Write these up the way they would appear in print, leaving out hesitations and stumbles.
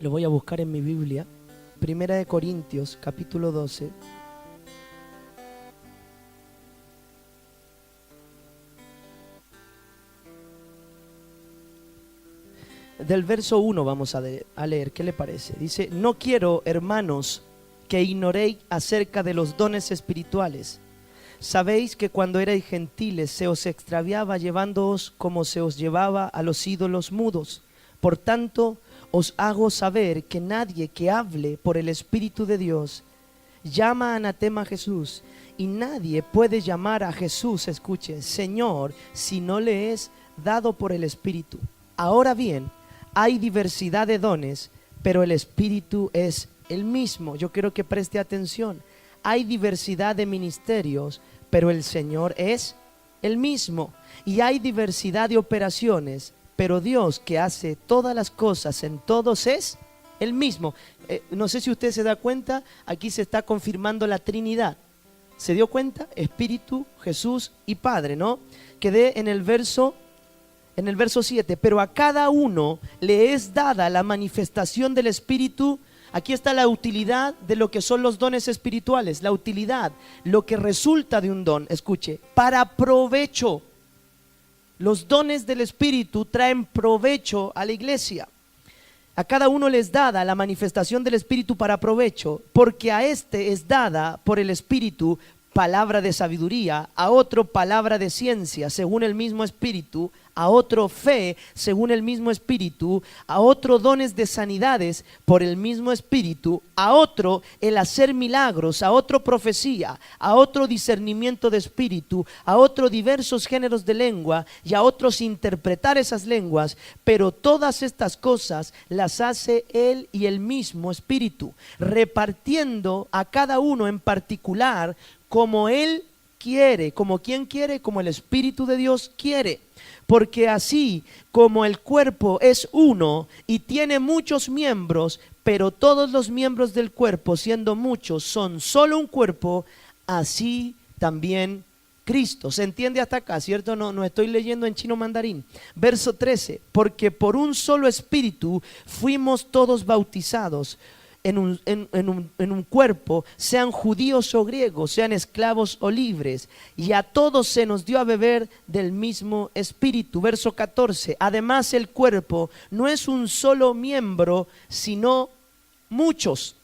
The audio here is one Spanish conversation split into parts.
Lo voy a buscar en mi Biblia. Primera de Corintios, capítulo 12. Del verso 1 vamos a leer, ¿qué le parece? Dice: no quiero, hermanos, que ignoréis acerca de los dones espirituales. Sabéis que cuando erais gentiles se os extraviaba llevándoos como se os llevaba a los ídolos mudos. Por tanto, os hago saber que nadie que hable por el Espíritu de Dios llama anatema a Jesús, y nadie puede llamar a Jesús, escuche, Señor, si no le es dado por el Espíritu. Ahora bien, hay diversidad de dones, pero el Espíritu es el mismo. Yo quiero que preste atención. Hay diversidad de ministerios, pero el Señor es el mismo. Y hay diversidad de operaciones, pero Dios, que hace todas las cosas en todos, es el mismo. No sé si usted se da cuenta, aquí se está confirmando la Trinidad. ¿Se dio cuenta? Espíritu, Jesús y Padre, ¿no? Quedé en el verso 7. Pero a cada uno le es dada la manifestación del Espíritu. Aquí está la utilidad de lo que son los dones espirituales. La utilidad, lo que resulta de un don, escuche, para provecho. Los dones del Espíritu traen provecho a la iglesia. A cada uno les dada la manifestación del Espíritu para provecho, porque a este es dada por el Espíritu palabra de sabiduría, a otro palabra de ciencia según el mismo Espíritu, a otro fe según el mismo Espíritu, a otro dones de sanidades por el mismo Espíritu, a otro el hacer milagros, a otro profecía, a otro discernimiento de espíritu, a otro diversos géneros de lengua y a otros interpretar esas lenguas. Pero todas estas cosas las hace Él y el mismo Espíritu, repartiendo a cada uno en particular como Él quiere. ¿Como quién quiere? Como el Espíritu de Dios quiere. Porque así como el cuerpo es uno y tiene muchos miembros, pero todos los miembros del cuerpo, siendo muchos, son solo un cuerpo, así también Cristo. ¿Se entiende hasta acá, cierto? No estoy leyendo en chino mandarín. Verso 13, porque por un solo Espíritu fuimos todos bautizados en un cuerpo, sean judíos o griegos, sean esclavos o libres, y a todos se nos dio a beber del mismo Espíritu. Verso 14, además el cuerpo no es un solo miembro, sino muchos.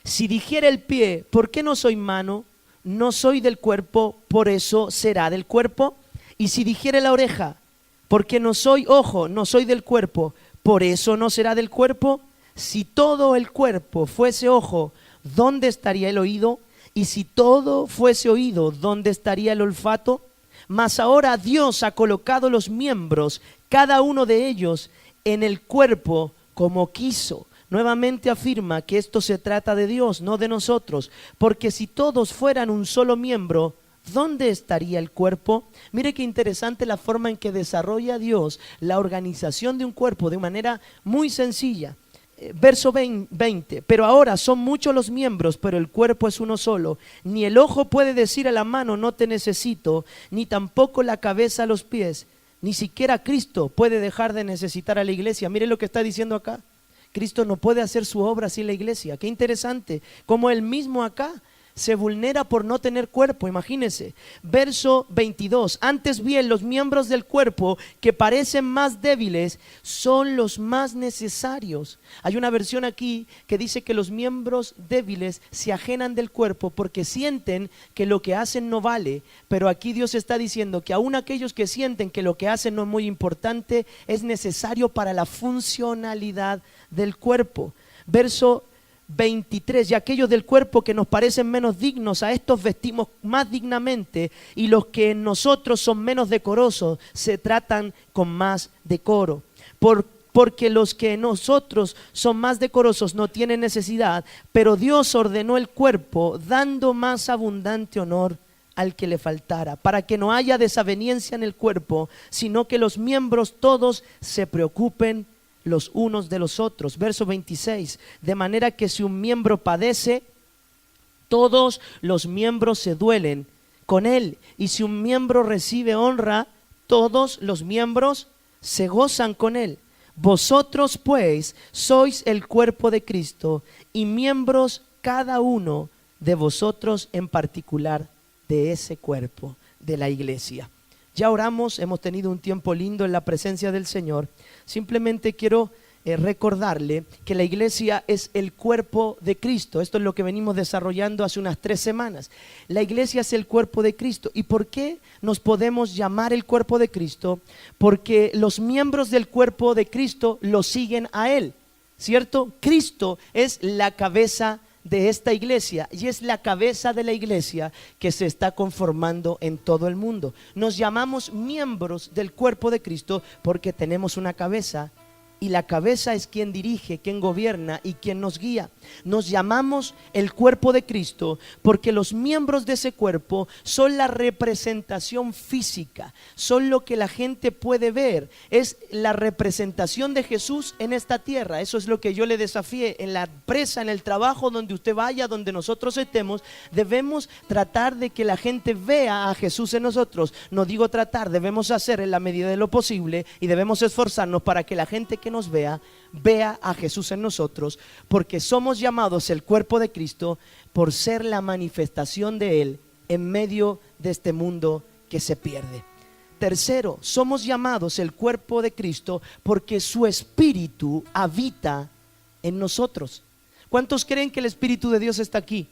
Si dijera el pie, ¿por qué no soy mano? No soy del cuerpo, por eso será del cuerpo. Y si dijera la oreja, ¿por qué no soy ojo? No soy del cuerpo, por eso no será del cuerpo. Si todo el cuerpo fuese ojo, ¿dónde estaría el oído? Y si todo fuese oído, ¿dónde estaría el olfato? Mas ahora Dios ha colocado los miembros, cada uno de ellos, en el cuerpo como quiso. Nuevamente afirma que esto se trata de Dios, no de nosotros, porque si todos fueran un solo miembro, ¿dónde estaría el cuerpo? Mire qué interesante la forma en que desarrolla Dios la organización de un cuerpo de manera muy sencilla. Verso 20, pero ahora son muchos los miembros, pero el cuerpo es uno solo. Ni el ojo puede decir a la mano, no te necesito, ni tampoco la cabeza a los pies. Ni siquiera Cristo puede dejar de necesitar a la iglesia. Mire lo que está diciendo acá. Cristo no puede hacer su obra sin la iglesia. Qué interesante, como él mismo acá se vulnera por no tener cuerpo, imagínense. Verso 22, antes bien los miembros del cuerpo que parecen más débiles son los más necesarios. Hay una versión aquí que dice que los miembros débiles se ajenan del cuerpo porque sienten que lo que hacen no vale, pero aquí Dios está diciendo que aún aquellos que sienten que lo que hacen no es muy importante, es necesario para la funcionalidad del cuerpo. Verso 23, y aquellos del cuerpo que nos parecen menos dignos, a estos vestimos más dignamente, y los que en nosotros son menos decorosos se tratan con más decoro. Porque los que en nosotros son más decorosos no tienen necesidad, pero Dios ordenó el cuerpo dando más abundante honor al que le faltara, para que no haya desaveniencia en el cuerpo, sino que los miembros todos se preocupen los unos de los otros. Verso 26, de manera que si un miembro padece, todos los miembros se duelen con él, y si un miembro recibe honra, todos los miembros se gozan con él. Vosotros pues sois el cuerpo de Cristo y miembros cada uno de vosotros en particular de ese cuerpo, de la iglesia. Ya oramos, hemos tenido un tiempo lindo en la presencia del Señor. Simplemente quiero recordarle que la iglesia es el cuerpo de Cristo. Esto es lo que venimos desarrollando hace unas 3 semanas. La iglesia es el cuerpo de Cristo. ¿Y por qué nos podemos llamar el cuerpo de Cristo? Porque los miembros del cuerpo de Cristo lo siguen a Él, ¿cierto? Cristo es la cabeza de esta iglesia y es la cabeza de la iglesia que se está conformando en todo el mundo. Nos llamamos miembros del cuerpo de Cristo porque tenemos una cabeza. Y la cabeza es quien dirige, quien gobierna y quien nos guía. Nos llamamos el cuerpo de Cristo porque los miembros de ese cuerpo son la representación física, son lo que la gente puede ver, es la representación de Jesús en esta tierra. Eso es lo que yo le desafié en la empresa, en el trabajo, donde usted vaya, donde nosotros estemos. Debemos tratar de que la gente vea a Jesús en nosotros. No digo tratar, debemos hacer en la medida de lo posible y debemos esforzarnos para que la gente que nos vea a Jesús en nosotros, porque somos llamados el cuerpo de Cristo por ser la manifestación de Él en medio de este mundo que se pierde. Tercero, somos llamados el cuerpo de Cristo porque su Espíritu habita en nosotros. ¿Cuántos creen que el Espíritu de Dios está aquí?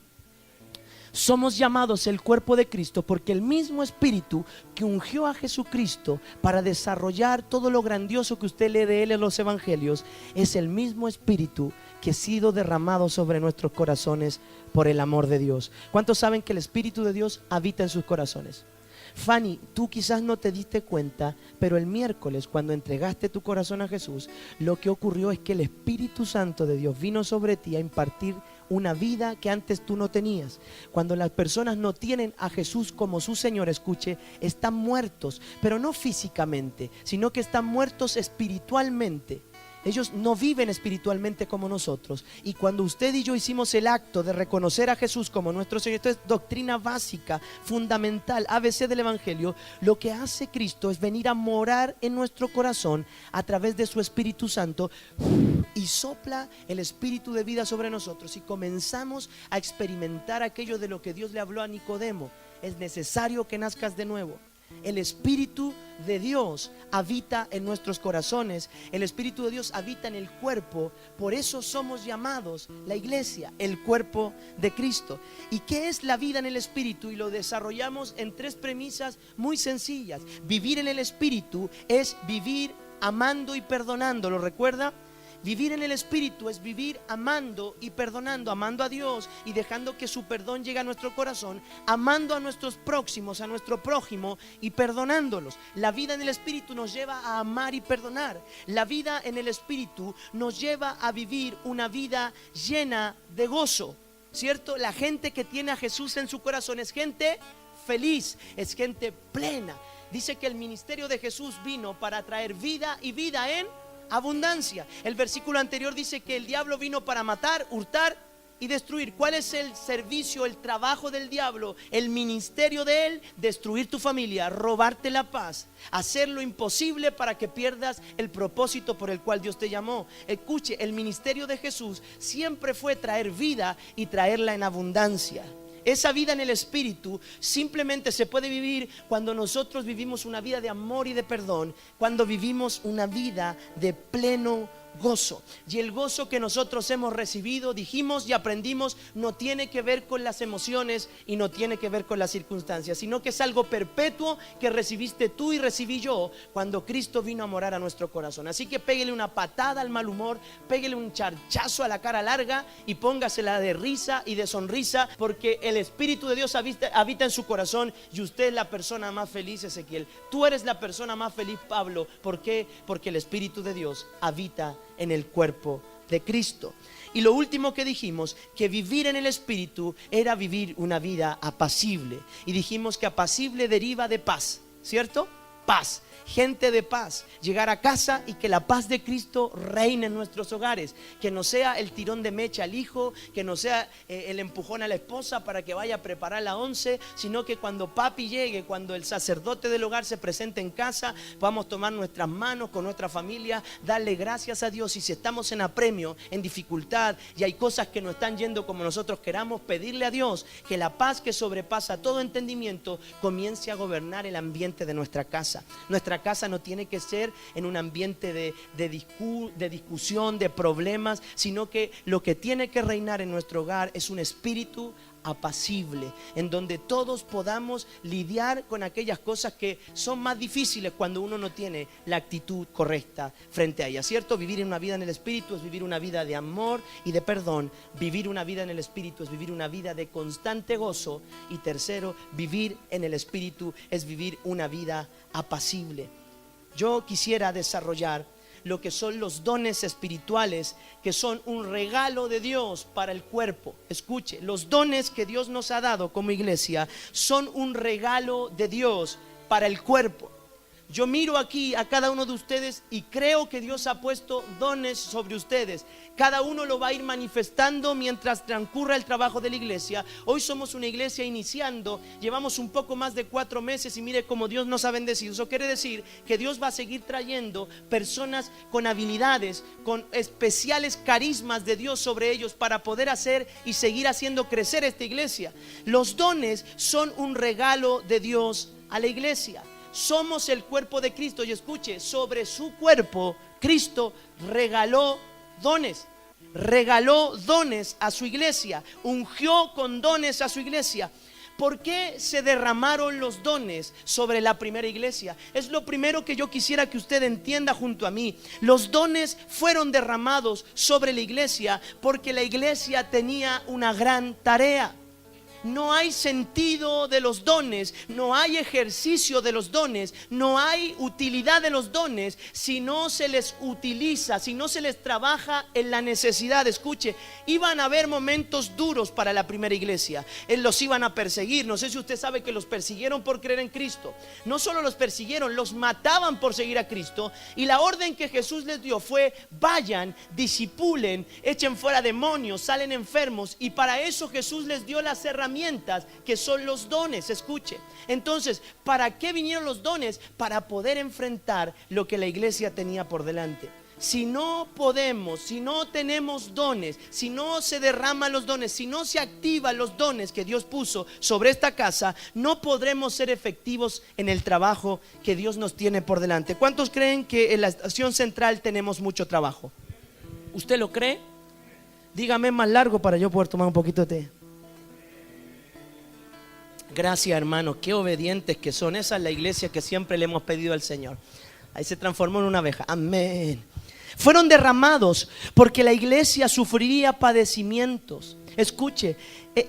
Somos llamados el cuerpo de Cristo porque el mismo Espíritu que ungió a Jesucristo para desarrollar todo lo grandioso que usted lee de Él en los evangelios, es el mismo Espíritu que ha sido derramado sobre nuestros corazones por el amor de Dios. ¿Cuántos saben que el Espíritu de Dios habita en sus corazones? Fanny, tú quizás no te diste cuenta, pero el miércoles, cuando entregaste tu corazón a Jesús, lo que ocurrió es que el Espíritu Santo de Dios vino sobre ti a impartir una vida que antes tú no tenías. Cuando las personas no tienen a Jesús como su Señor, escuche, están muertos, pero no físicamente, sino que están muertos espiritualmente. Ellos no viven espiritualmente como nosotros. Y cuando usted y yo hicimos el acto de reconocer a Jesús como nuestro Señor, esto es doctrina básica, fundamental, ABC del Evangelio. Lo que hace Cristo es venir a morar en nuestro corazón a través de su Espíritu Santo y sopla el Espíritu de vida sobre nosotros y comenzamos a experimentar aquello de lo que Dios le habló a Nicodemo. Es necesario que nazcas de nuevo. El Espíritu de Dios habita en nuestros corazones. El Espíritu de Dios habita en el cuerpo. Por eso somos llamados la iglesia, el cuerpo de Cristo. ¿Y qué es la vida en el Espíritu? Y lo desarrollamos en 3 premisas muy sencillas. Vivir en el Espíritu es vivir amando y perdonando. ¿Lo recuerda? Vivir en el Espíritu es vivir amando y perdonando, amando a Dios y dejando que su perdón llegue a nuestro corazón, amando a nuestros próximos, a nuestro prójimo y perdonándolos. La vida en el Espíritu nos lleva a amar y perdonar. La vida en el Espíritu nos lleva a vivir una vida llena de gozo, ¿cierto? La gente que tiene a Jesús en su corazón es gente feliz, es gente plena. Dice que el ministerio de Jesús vino para traer vida y vida en abundancia. El versículo anterior dice que el diablo vino para matar, hurtar y destruir. ¿Cuál es el servicio, el trabajo del diablo? El ministerio de él: destruir tu familia, robarte la paz, hacer lo imposible para que pierdas el propósito por el cual Dios te llamó. Escuche, el ministerio de Jesús siempre fue traer vida y traerla en abundancia. Esa vida en el Espíritu simplemente se puede vivir cuando nosotros vivimos una vida de amor y de perdón, cuando vivimos una vida de pleno gozo. Y el gozo que nosotros hemos recibido, dijimos y aprendimos, no tiene que ver con las emociones y no tiene que ver con las circunstancias, sino que es algo perpetuo que recibiste tú y recibí yo cuando Cristo vino a morar a nuestro corazón. Así que péguele una patada al mal humor, péguele un charchazo a la cara larga y póngasela de risa y de sonrisa, porque el Espíritu de Dios habita en su corazón y usted es la persona más feliz, Ezequiel. Tú eres la persona más feliz, Pablo. ¿Por qué? Porque el Espíritu de Dios habita en el cuerpo de Cristo. Y lo último que dijimos, que vivir en el Espíritu era vivir una vida apacible. Y dijimos que apacible deriva de paz, ¿cierto? paz. Gente de paz, llegar a casa y que la paz de Cristo reine en nuestros hogares, que no sea el tirón de mecha al hijo, que no sea el empujón a la esposa para que vaya a preparar la once, sino que cuando papi llegue, cuando el sacerdote del hogar se presente en casa, vamos a tomar nuestras manos con nuestra familia, darle gracias a Dios, y si estamos en apremio, en dificultad y hay cosas que no están yendo como nosotros queramos, pedirle a Dios que la paz que sobrepasa todo entendimiento comience a gobernar el ambiente de nuestra casa. Nuestra casa no tiene que ser en un ambiente de discusión, de problemas, sino que lo que tiene que reinar en nuestro hogar es un espíritu apacible, en donde todos podamos lidiar con aquellas cosas que son más difíciles cuando uno no tiene la actitud correcta frente a ellas, ¿cierto? Vivir en una vida en el espíritu es vivir una vida de amor y de perdón. Vivir una vida en el espíritu es vivir una vida de constante gozo. Y tercero, vivir en el espíritu es vivir una vida apacible. Yo quisiera desarrollar lo que son los dones espirituales, que son un regalo de Dios para el cuerpo. Escuche, los dones que Dios nos ha dado como iglesia son un regalo de Dios para el cuerpo. Yo miro aquí a cada uno de ustedes y creo que Dios ha puesto dones sobre ustedes. Cada uno lo va a ir manifestando mientras transcurra el trabajo de la iglesia. Hoy somos una iglesia iniciando, llevamos un poco más de 4 meses y mire cómo Dios nos ha bendecido. Eso quiere decir que Dios va a seguir trayendo personas con habilidades, con especiales carismas de Dios sobre ellos para poder hacer y seguir haciendo crecer esta iglesia. Los dones son un regalo de Dios a la iglesia. Somos el cuerpo de Cristo, y escuche, sobre su cuerpo Cristo regaló dones a su iglesia, ungió con dones a su iglesia. ¿Por qué se derramaron los dones sobre la primera iglesia? Es lo primero que yo quisiera que usted entienda junto a mí. Los dones fueron derramados sobre la iglesia porque la iglesia tenía una gran tarea. No hay sentido de los dones, no hay ejercicio de los dones, no hay utilidad de los dones si no se les utiliza, si no se les trabaja en la necesidad. Escuche, iban a haber momentos duros para la primera iglesia. Los iban a perseguir. No sé si usted sabe que los persiguieron por creer en Cristo. No solo los persiguieron, los mataban por seguir a Cristo. Y la orden que Jesús les dio fue: vayan, disipulen, echen fuera demonios, salen enfermos. Y para eso Jesús les dio las herramientas que son los dones. Escuche, entonces, ¿para qué vinieron los dones? Para poder enfrentar lo que la iglesia tenía por delante. Si no podemos, si no tenemos dones, si no se derraman los dones, si no se activan los dones que Dios puso sobre esta casa, no podremos ser efectivos en el trabajo que Dios nos tiene por delante. ¿Cuántos creen que en la estación central tenemos mucho trabajo? ¿Usted lo cree? Dígame más largo para yo poder tomar un poquito de té. Gracias, hermanos, qué obedientes que son. Esa es la iglesia que siempre le hemos pedido al Señor. Ahí se transformó en una abeja. Amén. Fueron derramados porque la iglesia sufriría padecimientos. Escuche,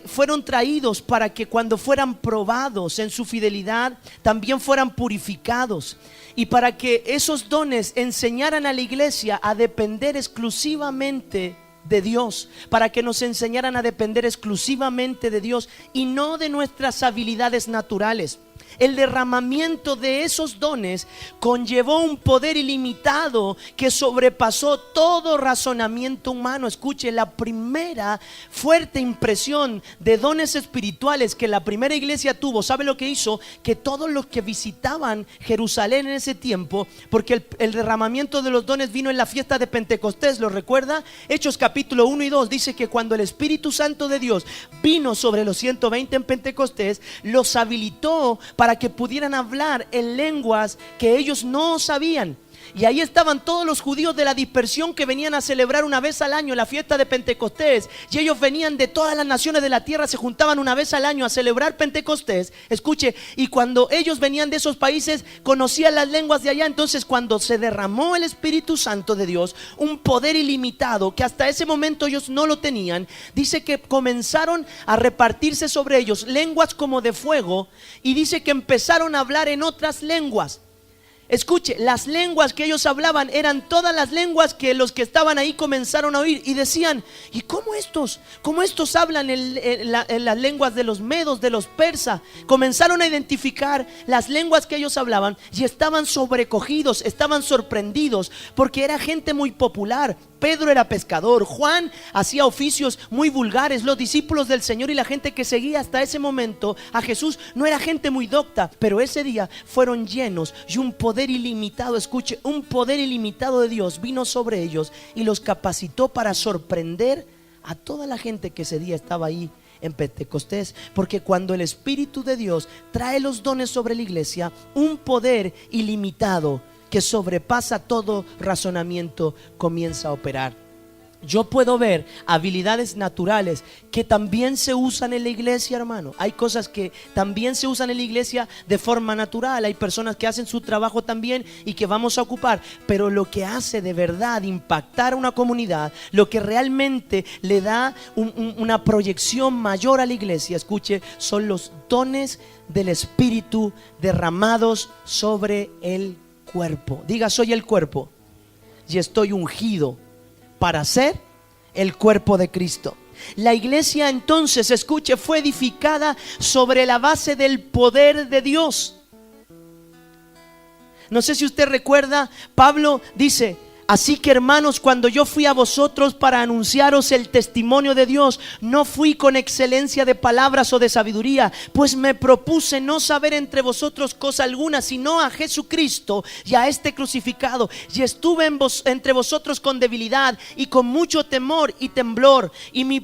fueron traídos para que cuando fueran probados en su fidelidad, también fueran purificados. Y para que esos dones enseñaran a la iglesia a depender exclusivamente de Dios, para que nos enseñaran a depender exclusivamente de Dios y no de nuestras habilidades naturales. El derramamiento de esos dones conllevó un poder ilimitado que sobrepasó todo razonamiento humano. Escuche, la primera fuerte impresión de dones espirituales que la primera iglesia tuvo, ¿sabe lo que hizo? Que todos los que visitaban Jerusalén en ese tiempo, porque el derramamiento de los dones vino en la fiesta de Pentecostés, ¿lo recuerda? Hechos capítulo 1 y 2 dice que cuando el Espíritu Santo de Dios vino sobre los 120 en Pentecostés, los habilitó para que pudieran hablar en lenguas que ellos no sabían. Y ahí estaban todos los judíos de la dispersión que venían a celebrar una vez al año la fiesta de Pentecostés. Y ellos venían de todas las naciones de la tierra, se juntaban una vez al año a celebrar Pentecostés. Escuche, y cuando ellos venían de esos países, conocían las lenguas de allá. Entonces, cuando se derramó el Espíritu Santo de Dios, un poder ilimitado que hasta ese momento ellos no lo tenían, dice que comenzaron a repartirse sobre ellos lenguas como de fuego. Y dice que empezaron a hablar en otras lenguas. Escuche, las lenguas que ellos hablaban eran todas las lenguas que los que estaban ahí comenzaron a oír y decían: ¿y cómo estos hablan en las lenguas de los medos, de los persas? Comenzaron a identificar las lenguas que ellos hablaban y estaban sobrecogidos, estaban sorprendidos, porque era gente muy popular. Pedro era pescador, Juan hacía oficios muy vulgares, los discípulos del Señor y la gente que seguía hasta ese momento a Jesús no era gente muy docta, pero ese día fueron llenos y un poder ilimitado, escuche, un poder ilimitado de Dios vino sobre ellos y los capacitó para sorprender a toda la gente que ese día estaba ahí en Pentecostés. Porque cuando el Espíritu de Dios trae los dones sobre la iglesia, un poder ilimitado que sobrepasa todo razonamiento comienza a operar. Yo puedo ver habilidades naturales que también se usan en la iglesia, hermano. Hay cosas que también se usan en la iglesia de forma natural. Hay personas que hacen su trabajo también y que vamos a ocupar. Pero lo que hace de verdad impactar a una comunidad, lo que realmente le da una proyección mayor a la iglesia, escuche, son los dones del Espíritu derramados sobre el cuerpo. Diga: soy el cuerpo y estoy ungido para ser el cuerpo de Cristo. La iglesia entonces, escuche, fue edificada sobre la base del poder de Dios. No sé si usted recuerda, Pablo dice: así que, hermanos, cuando yo fui a vosotros para anunciaros el testimonio de Dios, no fui con excelencia de palabras o de sabiduría, pues me propuse no saber entre vosotros cosa alguna, sino a Jesucristo y a este crucificado. Y estuve entre vosotros con debilidad y con mucho temor y temblor. Y ni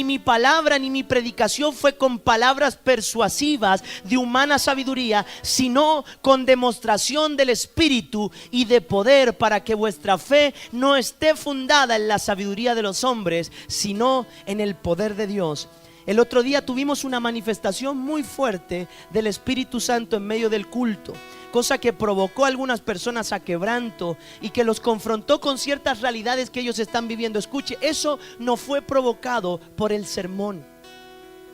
mi palabra ni mi predicación fue con palabras persuasivas de humana sabiduría, sino con demostración del Espíritu y de poder, para que vuestra fe no esté fundada en la sabiduría de los hombres, sino en el poder de Dios. El otro día tuvimos una manifestación muy fuerte del Espíritu Santo en medio del culto, cosa que provocó a algunas personas a quebranto y que los confrontó con ciertas realidades que ellos están viviendo. Escuche, eso no fue provocado por el sermón.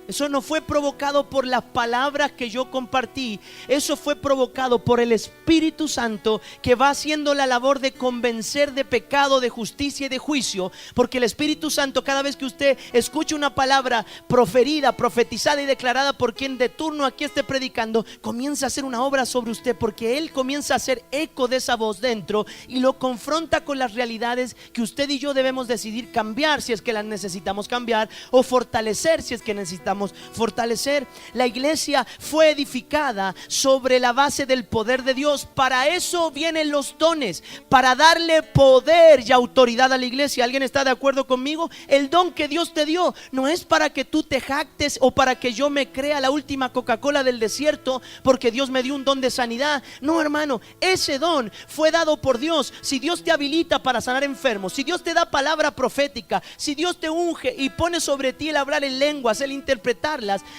Eso no fue provocado por las palabras que yo compartí. Eso fue provocado por el Espíritu Santo, que va haciendo la labor de convencer de pecado, de justicia y de juicio. Porque el Espíritu Santo, cada vez que usted escuche una palabra proferida, profetizada y declarada por quien de turno aquí esté predicando, comienza a hacer una obra sobre usted, porque Él comienza a hacer eco de esa voz dentro y lo confronta con las realidades que usted y yo debemos decidir cambiar, si es que las necesitamos cambiar, o fortalecer, si es que necesitamos fortalecer. La iglesia fue edificada sobre la base del poder de Dios. Para eso vienen los dones, para darle poder y autoridad a la iglesia. ¿Alguien está de acuerdo conmigo? El don que Dios te dio no es para que tú te jactes o para que yo me crea la última Coca-Cola del desierto porque Dios me dio un don de sanidad. No, hermano, ese don fue dado por Dios. Si Dios te habilita para sanar enfermos, si Dios te da palabra profética, si Dios te unge y pone sobre ti el hablar en lenguas, el interpretarlas,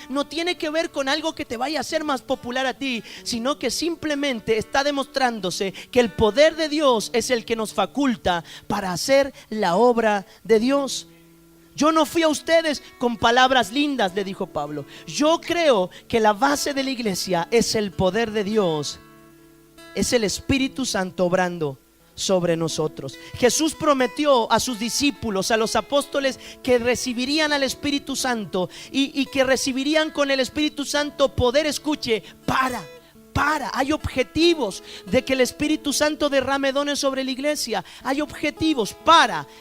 no tiene que ver con algo que te vaya a hacer más popular a ti, sino que simplemente está demostrándose que el poder de Dios es el que nos faculta para hacer la obra de Dios. Yo no fui a ustedes con palabras lindas, le dijo Pablo. Yo creo que la base de la iglesia es el poder de Dios, es el Espíritu Santo obrando sobre nosotros. Jesús prometió a sus discípulos, a los apóstoles, que recibirían al Espíritu Santo y que recibirían con el Espíritu Santo poder, escuche, hay objetivos de que el Espíritu Santo derrame dones sobre la iglesia. Hay objetivos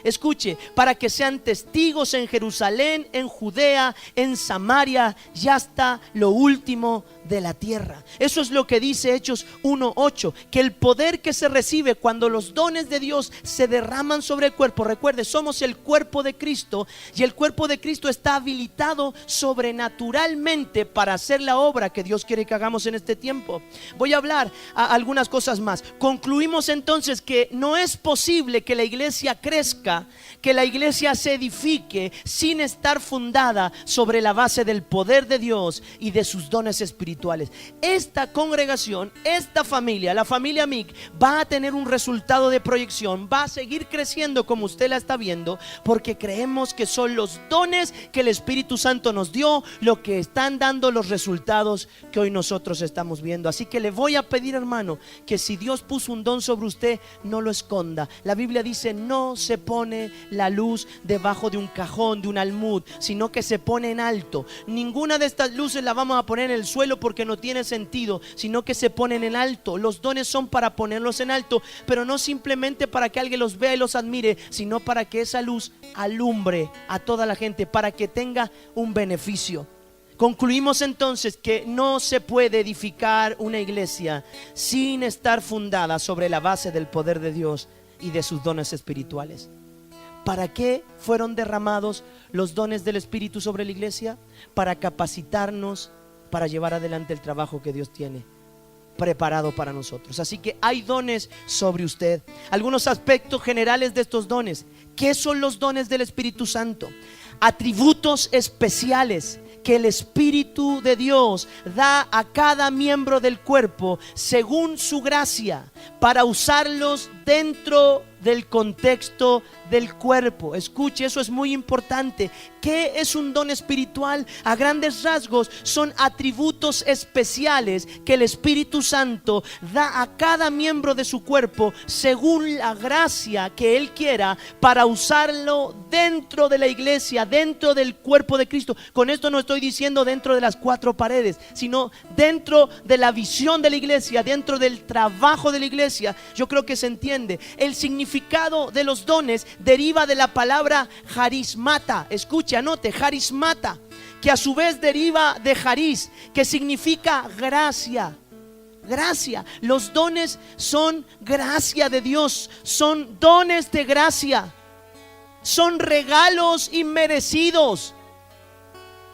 escuche, para que sean testigos en Jerusalén, en Judea, en Samaria y hasta lo último de la tierra. Eso es lo que dice Hechos 1:8, que el poder que se recibe cuando los dones de Dios se derraman sobre el cuerpo. Recuerde, somos el cuerpo de Cristo y el cuerpo de Cristo está habilitado sobrenaturalmente para hacer la obra que Dios quiere que hagamos en este tiempo. Voy a hablar algunas cosas más. Concluimos entonces que no es posible que la iglesia crezca, que la iglesia se edifique sin estar fundada sobre la base del poder de Dios y de sus dones espirituales. espirituales. Esta congregación, esta familia, la familia MIC, va a tener un resultado de proyección, va a seguir creciendo como usted la está viendo, porque creemos que son los dones que el Espíritu Santo nos dio lo que están dando los resultados que hoy nosotros estamos viendo. Así que le voy a pedir, hermano, que si Dios puso un don sobre usted, no lo esconda. La Biblia dice: no se pone la luz debajo de un cajón, de un almud, sino que se pone en alto. Ninguna de estas luces la vamos a poner en el suelo porque no tiene sentido, sino que se ponen en alto. Los dones son para ponerlos en alto, pero no simplemente para que alguien los vea y los admire, sino para que esa luz alumbre a toda la gente, para que tenga un beneficio. Concluimos entonces que no se puede edificar una iglesia sin estar fundada sobre la base del poder de Dios y de sus dones espirituales. ¿Para qué fueron derramados los dones del Espíritu sobre la iglesia? Para capacitarnos, para llevar adelante el trabajo que Dios tiene preparado para nosotros. Así que hay dones sobre usted. Algunos aspectos generales de estos dones. ¿Qué son los dones del Espíritu Santo? Atributos especiales que el Espíritu de Dios da a cada miembro del cuerpo según su gracia, para usarlos dentro del contexto del cuerpo. Escuche, eso es muy importante. ¿Qué es un don espiritual? A grandes rasgos son atributos especiales que el Espíritu Santo da a cada miembro de su cuerpo según la gracia que Él quiera, para usarlo dentro de la iglesia, dentro del cuerpo de Cristo. Con esto no estoy diciendo dentro de las cuatro paredes, sino dentro de la visión de la iglesia, dentro del trabajo de la iglesia. Yo creo que se entiende. El significado de los dones deriva de la palabra charismata. Escuche, anote, charismata, que a su vez deriva de charis, que significa gracia. Gracia. Los dones son gracia de Dios, son dones de gracia, son regalos inmerecidos.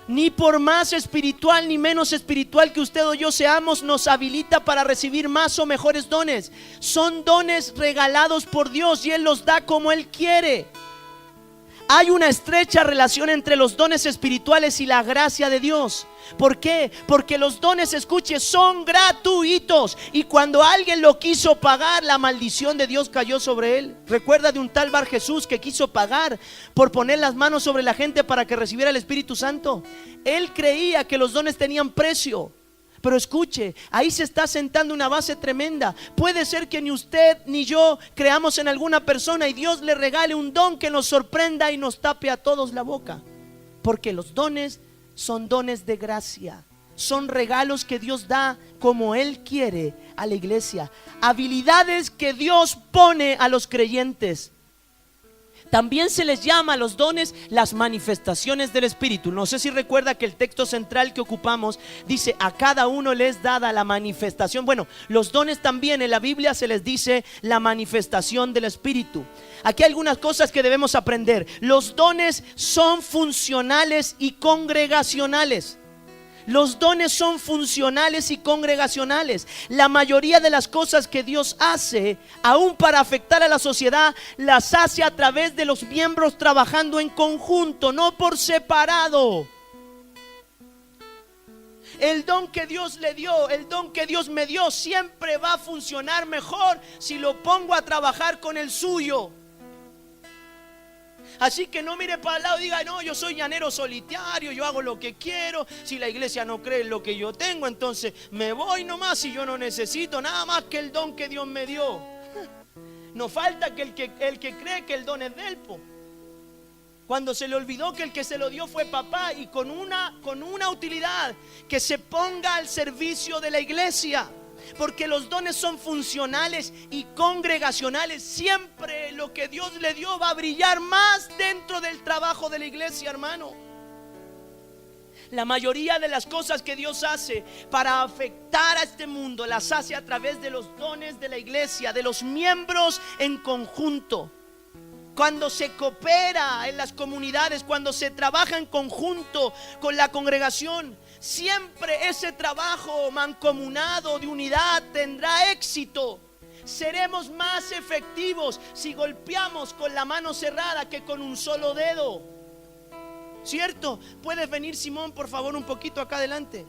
Ni por más espiritual ni menos espiritual que usted o yo seamos, nos habilita para recibir más o mejores dones. Son dones regalados por Dios y Él los da como Él quiere. Hay una estrecha relación entre los dones espirituales y la gracia de Dios. ¿Por qué? Porque los dones, escuche, son gratuitos. Y cuando alguien lo quiso pagar, la maldición de Dios cayó sobre él. Recuerda de un tal Bar Jesús que quiso pagar por poner las manos sobre la gente para que recibiera el Espíritu Santo. Él creía que los dones tenían precio. Pero escuche, ahí se está sentando una base tremenda. Puede ser que ni usted ni yo creamos en alguna persona y Dios le regale un don que nos sorprenda y nos tape a todos la boca. Porque los dones son dones de gracia, son regalos que Dios da como Él quiere a la iglesia, habilidades que Dios pone a los creyentes. También se les llama a los dones las manifestaciones del Espíritu. No sé si recuerda que el texto central que ocupamos dice: a cada uno les es dada la manifestación. Bueno, los dones también en la Biblia se les dice la manifestación del Espíritu. Aquí hay algunas cosas que debemos aprender. Los dones son funcionales y congregacionales. Los dones son funcionales y congregacionales. La mayoría de las cosas que Dios hace, aún para afectar a la sociedad, las hace a través de los miembros trabajando en conjunto, no por separado. El don que Dios le dio, el don que Dios me dio, siempre va a funcionar mejor si lo pongo a trabajar con el suyo. Así que no mire para el lado y diga: no, yo soy llanero solitario, yo hago lo que quiero. Si la iglesia no cree en lo que yo tengo, entonces me voy nomás y yo no necesito nada más que el don que Dios me dio. No falta que el que cree que el don es del po. Cuando se le olvidó que el que se lo dio fue papá, y con una utilidad: que se ponga al servicio de la iglesia. Porque los dones son funcionales y congregacionales. Siempre lo que Dios le dio va a brillar más dentro del trabajo de la iglesia, hermano. La mayoría de las cosas que Dios hace para afectar a este mundo las hace a través de los dones de la iglesia, de los miembros en conjunto. Cuando se coopera en las comunidades, cuando se trabaja en conjunto con la congregación, siempre ese trabajo mancomunado de unidad tendrá éxito. Seremos más efectivos si golpeamos con la mano cerrada que con un solo dedo. ¿Cierto? ¿Puedes venir, Simón, por favor, un poquito acá adelante?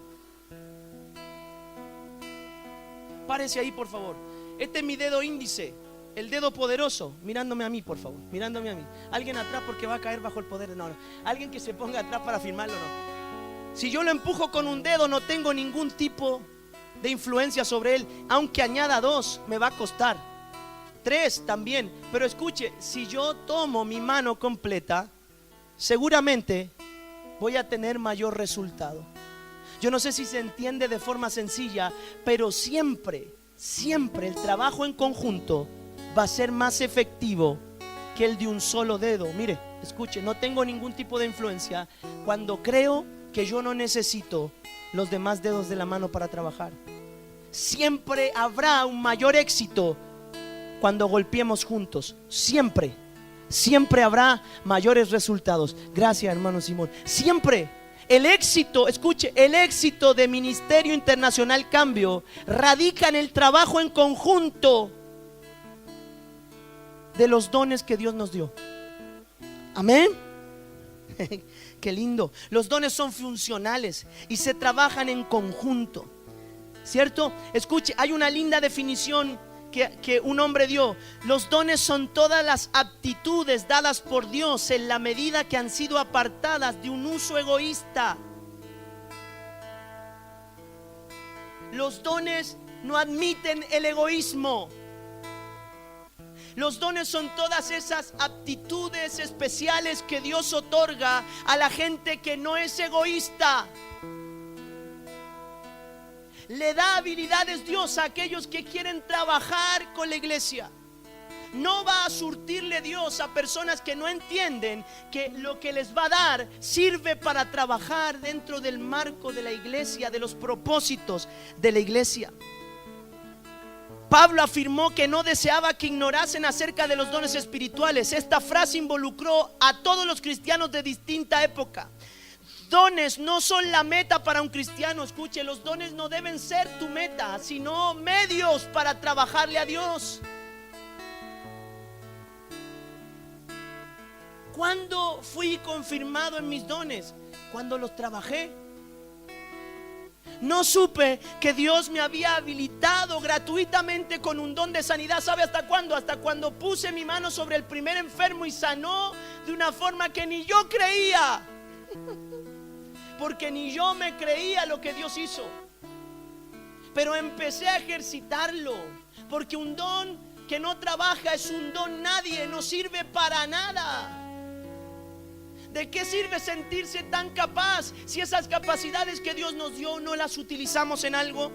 Párese ahí, por favor. Este es mi dedo índice, el dedo poderoso, mirándome a mí, por favor, mirándome a mí. Alguien atrás porque va a caer bajo el poder. No, no. Alguien que se ponga atrás para firmarlo, no. Si yo lo empujo con un dedo, no tengo ningún tipo de influencia sobre él. Aunque añada 2, me va a costar 3 también. Pero escuche, si yo tomo mi mano completa, seguramente voy a tener mayor resultado. Yo no sé si se entiende de forma sencilla, pero siempre el trabajo en conjunto va a ser más efectivo que el de un solo dedo. Mire, escuche, no tengo ningún tipo de influencia cuando creo que yo no necesito los demás dedos de la mano para trabajar. Siempre habrá un mayor éxito cuando golpeemos juntos. Siempre habrá mayores resultados. Gracias, hermano Simón. Siempre. El éxito, escuche, el éxito de Ministerio Internacional Cambio radica en el trabajo en conjunto de los dones que Dios nos dio. Amén. Qué lindo. Los dones son funcionales y se trabajan en conjunto, ¿cierto? Escuche, hay una linda definición que un hombre dio. Los dones son todas las aptitudes dadas por Dios en la medida que han sido apartadas de un uso egoísta. Los dones no admiten el egoísmo. Los dones son todas esas aptitudes especiales que Dios otorga a la gente que no es egoísta. Le da habilidades Dios a aquellos que quieren trabajar con la iglesia. No va a surtirle Dios a personas que no entienden que lo que les va a dar sirve para trabajar dentro del marco de la iglesia, de los propósitos de la iglesia. Pablo afirmó que no deseaba que ignorasen acerca de los dones espirituales. Esta frase involucró a todos los cristianos de distinta época. Dones no son la meta para un cristiano. Escuche, los dones no deben ser tu meta, sino medios para trabajarle a Dios. ¿Cuándo fui confirmado en mis dones? Cuando los trabajé. No supe que Dios me había habilitado gratuitamente con un don de sanidad. ¿Sabe hasta cuándo? Hasta cuando puse mi mano sobre el primer enfermo y sanó de una forma que ni yo creía. Porque ni yo me creía lo que Dios hizo. Pero empecé a ejercitarlo. Porque un don que no trabaja es un don nadie, no sirve para nada. ¿De qué sirve sentirse tan capaz si esas capacidades que Dios nos dio no las utilizamos en algo?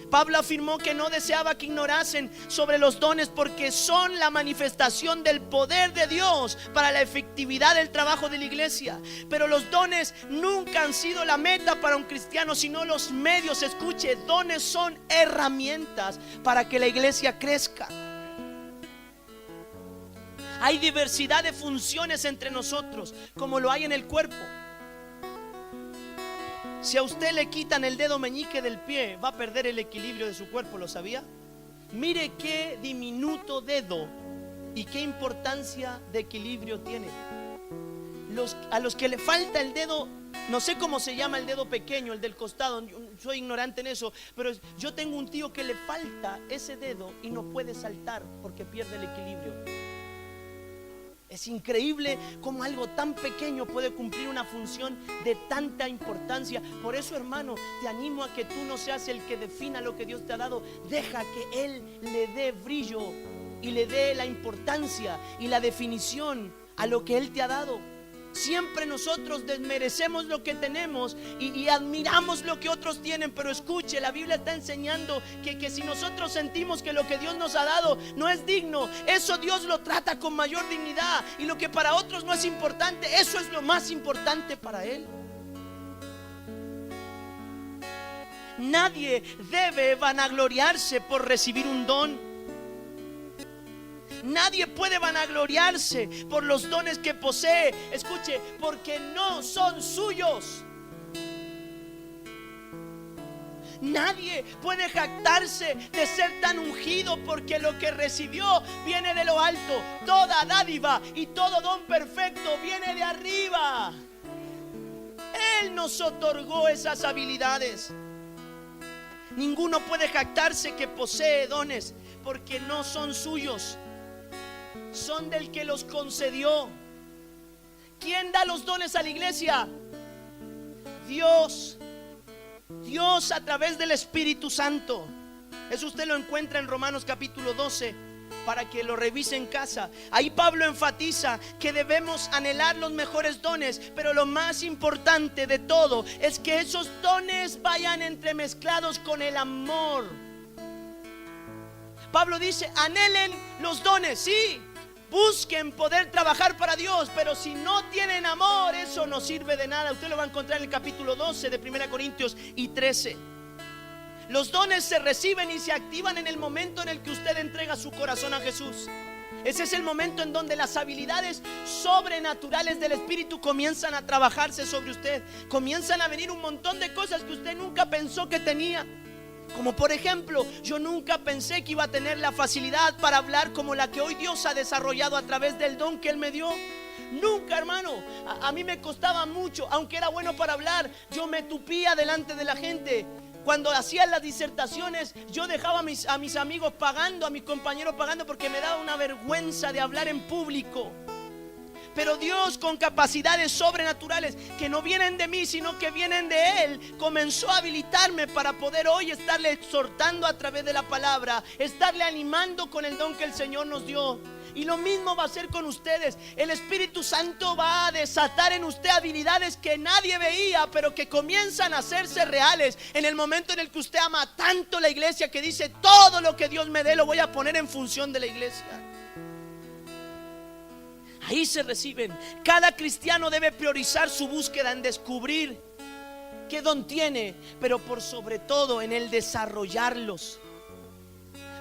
Pablo afirmó que no deseaba que ignorasen sobre los dones porque son la manifestación del poder de Dios para la efectividad del trabajo de la iglesia. Pero los dones nunca han sido la meta para un cristiano, sino los medios. Escuche, dones son herramientas para que la iglesia crezca. Hay diversidad de funciones entre nosotros, como lo hay en el cuerpo. Si a usted le quitan el dedo meñique del pie, va a perder el equilibrio de su cuerpo, ¿lo sabía? Mire qué diminuto dedo y qué importancia de equilibrio tiene. A los que le falta el dedo, no sé cómo se llama el dedo pequeño, el del costado, soy ignorante en eso, pero yo tengo un tío que le falta ese dedo y no puede saltar porque pierde el equilibrio. Es increíble cómo algo tan pequeño puede cumplir una función de tanta importancia. Por eso, hermano, te animo a que tú no seas el que defina lo que Dios te ha dado. Deja que Él le dé brillo y le dé la importancia y la definición a lo que Él te ha dado. Siempre nosotros desmerecemos lo que tenemos y admiramos lo que otros tienen. Pero escuche, la Biblia está enseñando que si nosotros sentimos que lo que Dios nos ha dado no es digno, eso Dios lo trata con mayor dignidad. Y lo que para otros no es importante, eso es lo más importante para Él. Nadie debe vanagloriarse por recibir un don. Nadie puede vanagloriarse por los dones que posee. Escuche, porque no son suyos. Nadie puede jactarse de ser tan ungido porque lo que recibió viene de lo alto. Toda dádiva y todo don perfecto viene de arriba. Él nos otorgó esas habilidades. Ninguno puede jactarse que posee dones, porque no son suyos, son del que los concedió. ¿Quién da los dones a la iglesia? Dios. Dios a través del Espíritu Santo. Eso usted lo encuentra en Romanos capítulo 12, para que lo revise en casa. Ahí Pablo enfatiza que debemos anhelar los mejores dones, pero lo más importante de todo es que esos dones vayan entremezclados con el amor. Pablo dice: anhelen los dones, sí, busquen poder trabajar para Dios, pero si no tienen amor, eso no sirve de nada. Usted lo va a encontrar en el capítulo 12 de 1 Corintios y 13. Los dones se reciben y se activan en el momento en el que usted entrega su corazón a Jesús. Ese es el momento en donde las habilidades sobrenaturales del Espíritu comienzan a trabajarse sobre usted. Comienzan a venir un montón de cosas que usted nunca pensó que tenía. Como por ejemplo, yo nunca pensé que iba a tener la facilidad para hablar como la que hoy Dios ha desarrollado a través del don que Él me dio. Nunca, hermano. A mí me costaba mucho. Aunque era bueno para hablar, yo me tupía delante de la gente. Cuando hacía las disertaciones, yo dejaba a mis amigos pagando, a mis compañeros pagando, porque me daba una vergüenza de hablar en público. Pero Dios, con capacidades sobrenaturales que no vienen de mí, sino que vienen de Él, comenzó a habilitarme para poder hoy estarle exhortando a través de la palabra, estarle animando con el don que el Señor nos dio. Y lo mismo va a ser con ustedes. El Espíritu Santo va a desatar en usted habilidades que nadie veía, pero que comienzan a hacerse reales en el momento en el que usted ama tanto la iglesia, que dice: todo lo que Dios me dé lo voy a poner en función de la iglesia. Ahí se reciben. Cada cristiano debe priorizar su búsqueda en descubrir qué don tiene, pero por sobre todo en el desarrollarlos.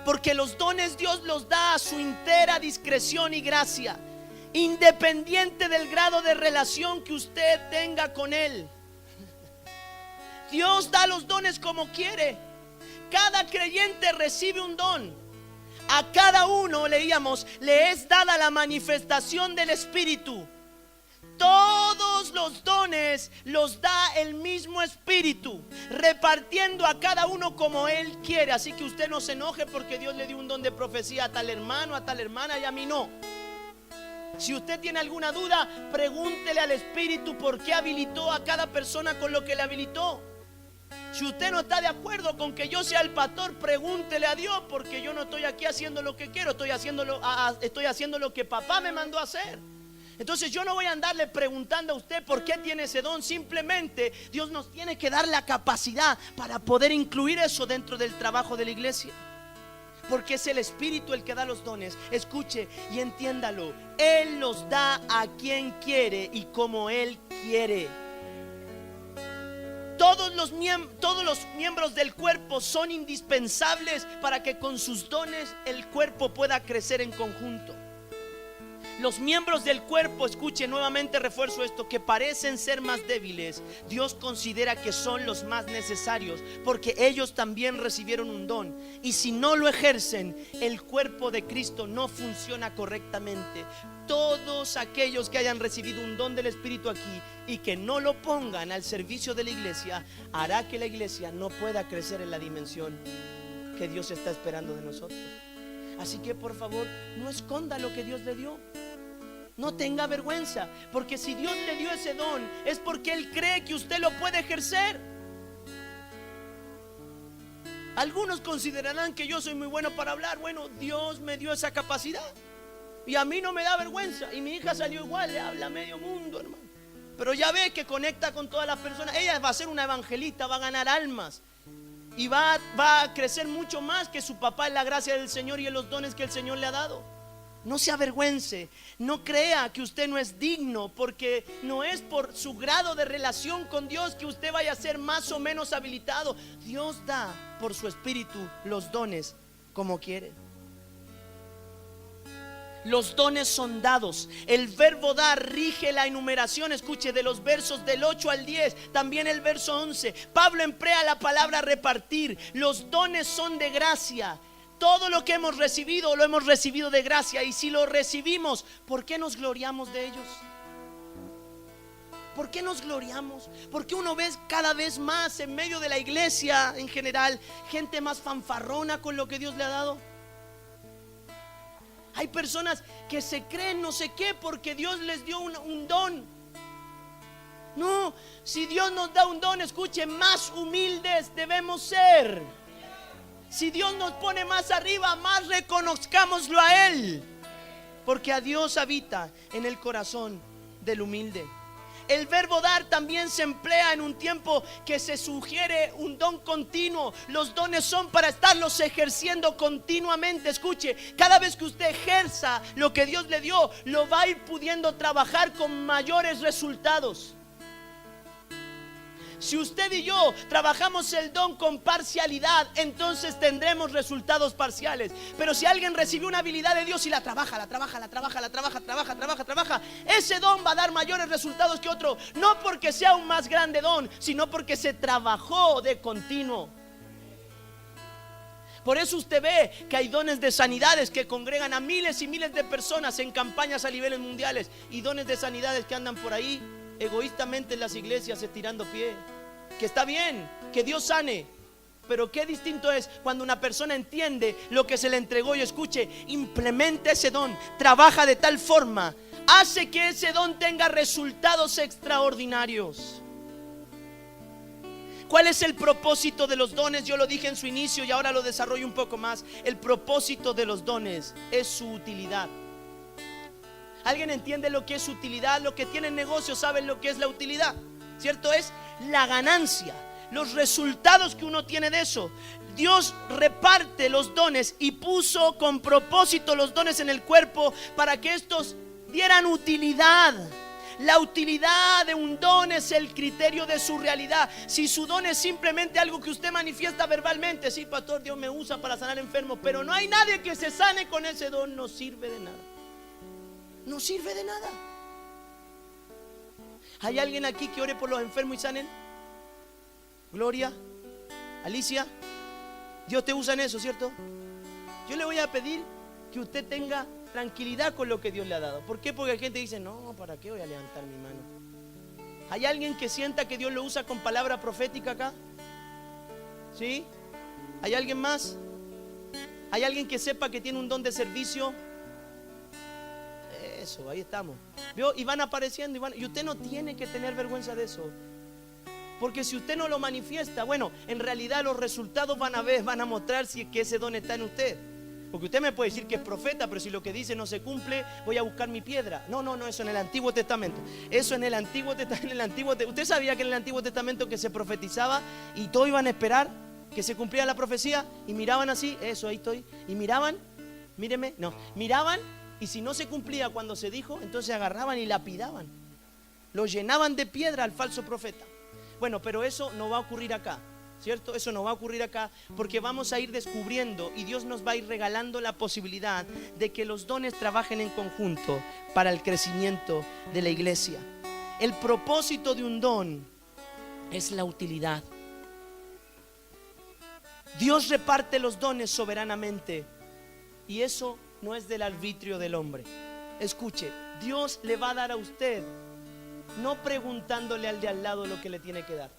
Porque los dones Dios los da a su entera discreción y gracia, independiente del grado de relación que usted tenga con Él. Dios da los dones como quiere. Cada creyente recibe un don. A cada uno, leíamos, le es dada la manifestación del Espíritu. Todos los dones los da el mismo Espíritu, repartiendo a cada uno como Él quiere. Así que usted no se enoje porque Dios le dio un don de profecía a tal hermano, a tal hermana, y a mí no. Si usted tiene alguna duda, pregúntele al Espíritu por qué habilitó a cada persona con lo que le habilitó. Si usted no está de acuerdo con que yo sea el pastor, pregúntele a Dios, porque yo no estoy aquí haciendo lo que quiero, estoy haciendo lo que papá me mandó a hacer. Entonces yo no voy a andarle preguntando a usted por qué tiene ese don. Simplemente Dios nos tiene que dar la capacidad para poder incluir eso dentro del trabajo de la iglesia, porque es el Espíritu el que da los dones. Escuche y entiéndalo: Él los da a quien quiere y como Él quiere. Todos los miembros del cuerpo son indispensables para que con sus dones el cuerpo pueda crecer en conjunto. Los miembros del cuerpo, escuche, nuevamente refuerzo esto, que parecen ser más débiles, Dios considera que son los más necesarios, porque ellos también recibieron un don. Y si no lo ejercen, el cuerpo de Cristo no funciona correctamente. Todos aquellos que hayan recibido un don del Espíritu aquí y que no lo pongan al servicio de la iglesia, hará que la iglesia no pueda crecer en la dimensión que Dios está esperando de nosotros. Así que por favor, no esconda lo que Dios le dio. No tenga vergüenza, porque si Dios le dio ese don, es porque Él cree que usted lo puede ejercer. Algunos considerarán que yo soy muy bueno para hablar. Bueno, Dios me dio esa capacidad y a mí no me da vergüenza. Y mi hija salió igual, le habla a medio mundo, hermano. Pero ya ve que conecta con todas las personas. Ella va a ser una evangelista, va a ganar almas y va a crecer mucho más que su papá en la gracia del Señor y en los dones que el Señor le ha dado. No se avergüence, no crea que usted no es digno, porque no es por su grado de relación con Dios que usted vaya a ser más o menos habilitado. Dios da por su Espíritu los dones como quiere. Los dones son dados. El verbo dar rige la enumeración, escuche, de los versos del 8 al 10, también el verso 11. Pablo emplea la palabra repartir. Los dones son de gracia. Todo lo que hemos recibido, lo hemos recibido de gracia. Y si lo recibimos, ¿por qué nos gloriamos de ellos? ¿Por qué nos gloriamos? ¿Por qué uno ve cada vez más en medio de la iglesia en general gente más fanfarrona con lo que Dios le ha dado? Hay personas que se creen no sé qué porque Dios les dio un don. No, si Dios nos da un don, escuche, más humildes debemos ser. Si Dios nos pone más arriba, más reconozcámoslo a Él, porque a Dios habita en el corazón del humilde. El verbo dar también se emplea en un tiempo que se sugiere un don continuo. Los dones son para estarlos ejerciendo continuamente. Escuche, cada vez que usted ejerza lo que Dios le dio, lo va a ir pudiendo trabajar con mayores resultados. Si usted y yo trabajamos el don con parcialidad, entonces tendremos resultados parciales. Pero si alguien recibió una habilidad de Dios y la trabaja, ese don va a dar mayores resultados que otro. No porque sea un más grande don, sino porque se trabajó de continuo. Por eso usted ve que hay dones de sanidades que congregan a miles y miles de personas en campañas a niveles mundiales, y dones de sanidades que andan por ahí egoístamente en las iglesias estirando pie. Que está bien que Dios sane, pero qué distinto es cuando una persona entiende lo que se le entregó y, escuche, implementa ese don, trabaja de tal forma, hace que ese don tenga resultados extraordinarios. ¿Cuál es el propósito de los dones? Yo lo dije en su inicio y ahora lo desarrollo un poco más. El propósito de los dones es su utilidad. ¿Alguien entiende lo que es utilidad? Los que tienen negocios saben lo que es la utilidad, ¿cierto? Es la ganancia, los resultados que uno tiene de eso. Dios reparte los dones y puso con propósito los dones en el cuerpo para que estos dieran utilidad. La utilidad de un don es el criterio de su realidad. Si su don es simplemente algo que usted manifiesta verbalmente, sí, pastor, Dios me usa para sanar enfermos, pero no hay nadie que se sane con ese don, no sirve de nada. No sirve de nada. ¿Hay alguien aquí que ore por los enfermos y sanen? Gloria, Alicia, Dios te usa en eso, ¿cierto? Yo le voy a pedir que usted tenga tranquilidad con lo que Dios le ha dado. ¿Por qué? Porque hay gente que dice, no, ¿para qué voy a levantar mi mano? ¿Hay alguien que sienta que Dios lo usa con palabra profética acá? ¿Sí? ¿Hay alguien más? ¿Hay alguien que sepa que tiene un don de servicio? Eso, ahí estamos. ¿Vio? Y van apareciendo y usted no tiene que tener vergüenza de eso. Porque si usted no lo manifiesta, bueno, en realidad los resultados van a mostrar si es que ese don está en usted. Porque usted me puede decir que es profeta, pero si lo que dice no se cumple, voy a buscar mi piedra. No, eso en el Antiguo Testamento. Eso en el Antiguo Testamento. ¿Usted sabía que en el Antiguo Testamento que se profetizaba y todos iban a esperar que se cumpliera la profecía? Y miraban así, eso, ahí estoy. Y miraban, míreme, no, miraban. Y si no se cumplía cuando se dijo, entonces agarraban y lapidaban. Lo llenaban de piedra al falso profeta. Bueno, pero eso no va a ocurrir acá, ¿cierto? Eso no va a ocurrir acá porque vamos a ir descubriendo y Dios nos va a ir regalando la posibilidad de que los dones trabajen en conjunto para el crecimiento de la iglesia. El propósito de un don es la utilidad. Dios reparte los dones soberanamente y eso no es del arbitrio del hombre. Escuche, Dios le va a dar a usted, no preguntándole al de al lado lo que le tiene que dar.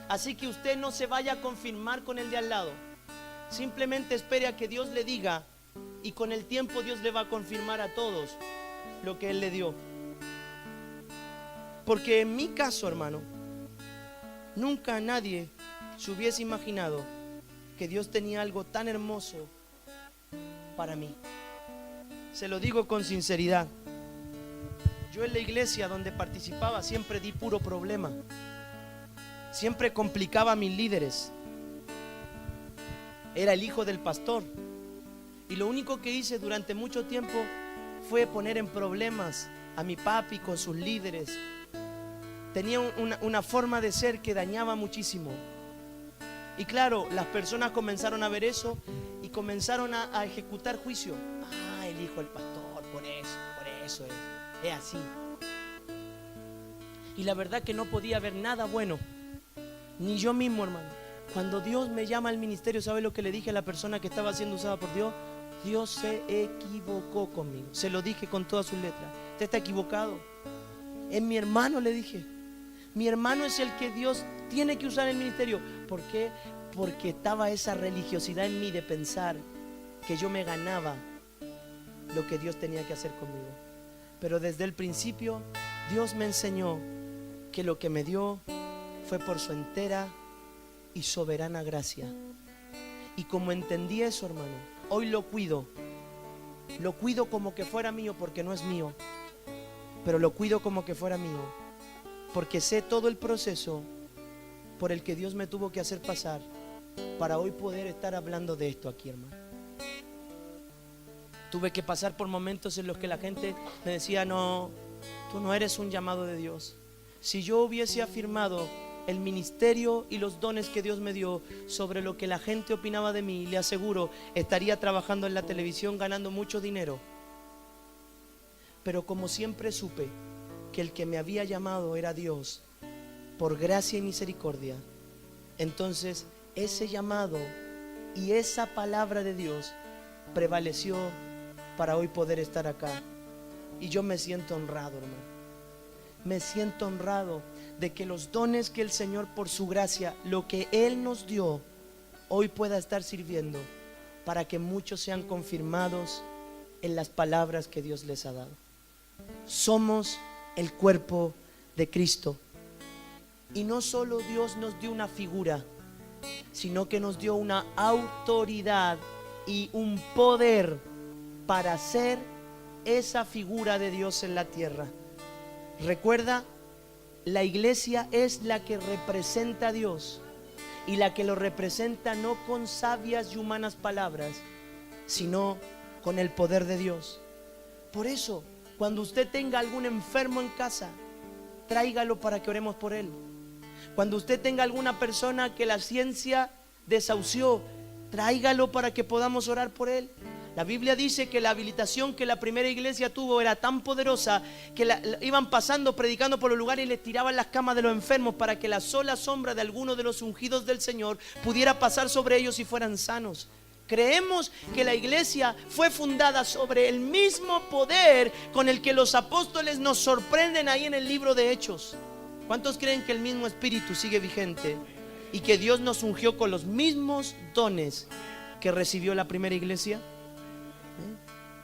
Así que usted no se vaya a confirmar con el de al lado. Simplemente espere a que Dios le diga y con el tiempo Dios le va a confirmar a todos lo que Él le dio. Porque en mi caso, hermano, nunca nadie se hubiese imaginado que Dios tenía algo tan hermoso para mí. Se lo digo con sinceridad. Yo en la iglesia donde participaba siempre di puro problema. Siempre complicaba a mis líderes. Era el hijo del pastor. Y lo único que hice durante mucho tiempo fue poner en problemas a mi papi con sus líderes. Tenía una forma de ser que dañaba muchísimo. Y claro, las personas comenzaron a ver eso y comenzaron a ejecutar juicio. Ah, el hijo del pastor, por eso es así. Y la verdad que no podía ver nada bueno, ni yo mismo, hermano. Cuando Dios me llama al ministerio, ¿sabe lo que le dije a la persona que estaba siendo usada por Dios? Dios se equivocó conmigo. Se lo dije con todas sus letras. Usted está equivocado. Es mi hermano, le dije. Mi hermano es el que Dios tiene que usar en el ministerio. ¿Por qué? Porque estaba esa religiosidad en mí de pensar que yo me ganaba lo que Dios tenía que hacer conmigo. Pero desde el principio Dios me enseñó que lo que me dio fue por su entera y soberana gracia. Y como entendí eso, hermano, hoy lo cuido como que fuera mío, porque no es mío, pero lo cuido como que fuera mío, porque sé todo el proceso por el que Dios me tuvo que hacer pasar para hoy poder estar hablando de esto aquí, hermano. Tuve que pasar por momentos en los que la gente me decía: no, tú no eres un llamado de Dios. Si yo hubiese afirmado el ministerio y los dones que Dios me dio sobre lo que la gente opinaba de mí, le aseguro, estaría trabajando en la televisión ganando mucho dinero. Pero como siempre supe que el que me había llamado era Dios, por gracia y misericordia, entonces ese llamado y esa palabra de Dios prevaleció para hoy poder estar acá. Y yo me siento honrado, hermano. Me siento honrado de que los dones que el Señor, por su gracia, lo que Él nos dio, hoy pueda estar sirviendo para que muchos sean confirmados en las palabras que Dios les ha dado. Somos el cuerpo de Cristo. Y no solo Dios nos dio una figura, sino que nos dio una autoridad y un poder para ser esa figura de Dios en la tierra. Recuerda, la iglesia es la que representa a Dios, y la que lo representa no con sabias y humanas palabras, sino con el poder de Dios. Por eso, cuando usted tenga algún enfermo en casa, tráigalo para que oremos por él. Cuando usted tenga alguna persona que la ciencia desahució, tráigalo para que podamos orar por él. La Biblia dice que la habilitación que la primera iglesia tuvo era tan poderosa que iban pasando, predicando por los lugares y les tiraban las camas de los enfermos para que la sola sombra de alguno de los ungidos del Señor pudiera pasar sobre ellos y fueran sanos. Creemos que la iglesia fue fundada sobre el mismo poder con el que los apóstoles nos sorprenden ahí en el libro de Hechos. ¿Cuántos creen que el mismo espíritu sigue vigente y que Dios nos ungió con los mismos dones que recibió la primera iglesia?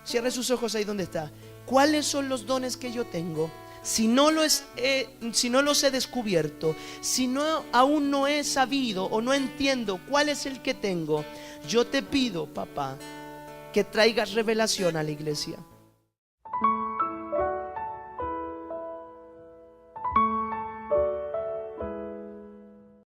Cierre sus ojos ahí donde está. ¿Cuáles son los dones que yo tengo? Si no los he descubierto, si aún no he sabido o no entiendo cuál es el que tengo, yo te pido, papá, que traigas revelación a la iglesia.